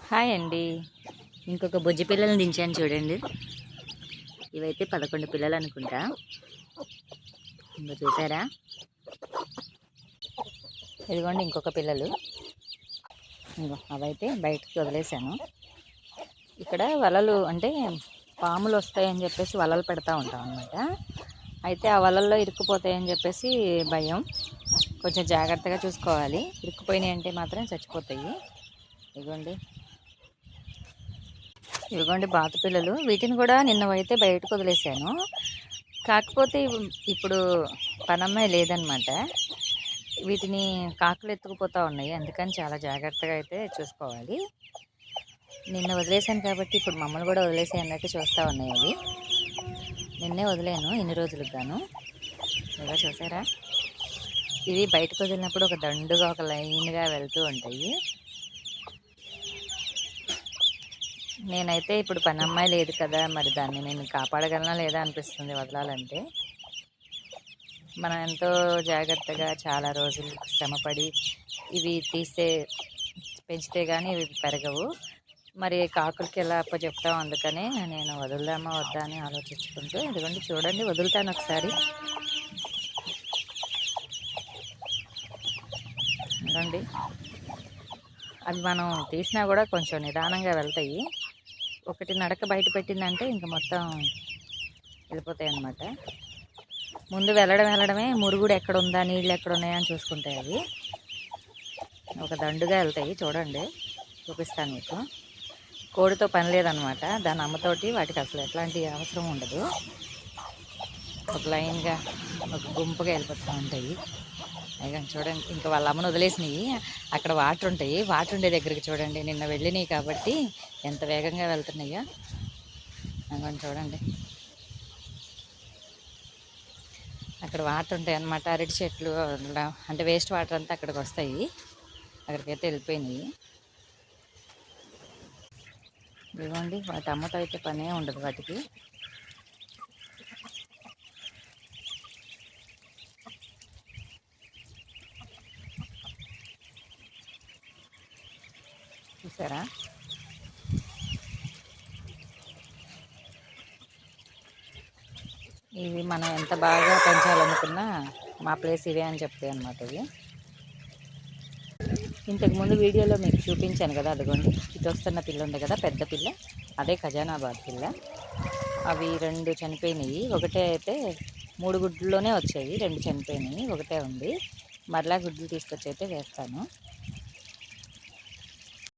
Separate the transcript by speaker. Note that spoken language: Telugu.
Speaker 1: హాయ్ అండి. ఇంకొక బొజ్జి పిల్లల్ని దించాను చూడండి. ఇవైతే 11 పిల్లలు అనుకుంటా. ఇంకో చూసారా, ఇదిగోండి ఇంకొక పిల్లలు. ఇంకో అవైతే బయటకు వదిలేశాను. ఇక్కడ వలలు అంటే పాములు వస్తాయని చెప్పేసి వలలు పెడతా ఉంటాం అన్నమాట. అయితే ఆ వలల్లో ఇరుక్కుపోతాయని చెప్పేసి భయం. కొంచెం జాగ్రత్తగా చూసుకోవాలి. ఇరుక్కుపోయినాయి అంటే మాత్రం చచ్చిపోతాయి. ఇదిగోండి బాతు పిల్లలు. వీటిని కూడా నిన్నవైతే బయటకు వదిలేశాను. కాకపోతే ఇప్పుడు పనమ్మాయి లేదనమాట. వీటిని కాకులు ఎత్తుకుపోతూ ఉన్నాయి. అందుకని చాలా జాగ్రత్తగా అయితే చూసుకోవాలి. నిన్న వదిలేశాను కాబట్టి ఇప్పుడు మమ్మల్ని కూడా వదిలేసాయి అన్నట్టు చూస్తూ ఉన్నాయి అవి. నిన్నే వదిలేను ఇన్ని రోజులకు గాను. ఇలా చూసారా, ఇవి బయటకు వదిలినప్పుడు ఒక దండుగా ఒక లైన్గా వెళ్తూ ఉంటాయి. నేనైతే ఇప్పుడు పనమ్మాయి లేదు కదా, మరి దాన్ని నేను కాపాడగలనా లేదా అనిపిస్తుంది వదలాలంటే. మనం ఎంతో జాగ్రత్తగా చాలా రోజులు శ్రమపడి ఇవి పెంచితే కానీ ఇవి పెరగవు. మరి కాకులకి ఎలా చెప్తాం, అందుకనే నేను వదులుదామా వద్దా అని ఆలోచించుకుంటూ ఇదిగోండి చూడండి వదులుతాను ఒకసారి. ఇదిగోండి అవి మనం తీసినా కూడా కొంచెం నిదానంగా వెళ్తాయి. ఒకటి నడక బయట పెట్టిందంటే ఇంకా మొత్తం వెళ్ళిపోతాయి అన్నమాట. ముందు వెళ్ళడమే మురుగుడు ఎక్కడ ఉందా, నీళ్ళు ఎక్కడ ఉన్నాయని చూసుకుంటాయి అవి. ఒక దండుగా వెళ్తాయి చూడండి, చూపిస్తాను మీకు. కోడితో పని లేదనమాట. దాని అమ్మతోటి వాటికి అసలు ఎట్లాంటి అవసరం ఉండదు. ఒక లైన్గా ఒక గుంపుగా వెళ్ళిపోతూ ఉంటాయి. అయ్యా చూడండి, ఇంకా వాళ్ళ అమ్మను వదిలేసినాయి. అక్కడ వాటర్ ఉంటాయి. వాటర్ ఉండే దగ్గరికి చూడండి, నిన్న వెళ్ళినాయి కాబట్టి ఎంత వేగంగా వెళ్తున్నాయో. అక్కడ చూడండి, అక్కడ వాటర్ ఉంటాయి అన్నమాట. అరటి చెట్లు అంటే వేస్ట్ వాటర్ అంతా అక్కడికి వస్తాయి. అక్కడికైతే వెళ్ళిపోయినాయి. ఇదిగోండి వాటి అమ్మతో అయితే పనే ఉండదు వాటికి. చూసారా, ఇవి మనం ఎంత బాగా పెంచాలనుకున్నా మా ప్లేస్ ఇవే అని చెప్తాయి అన్నమాట. ఇవి ఇంతకుముందు వీడియోలో మీకు చూపించాను కదా, అదిగోండి ఇటు వస్తున్న పిల్ల ఉంది కదా, పెద్ద పిల్ల, అదే ఖజానాబాద్ పిల్ల. అవి 2 చనిపోయినాయి. ఒకటే అయితే 3 గుడ్లలోనే వచ్చాయి, 2 చనిపోయినాయి. ఒకటే ఉంది. మరలా గుడ్లు తీసుకొచ్చి అయితే వేస్తాను.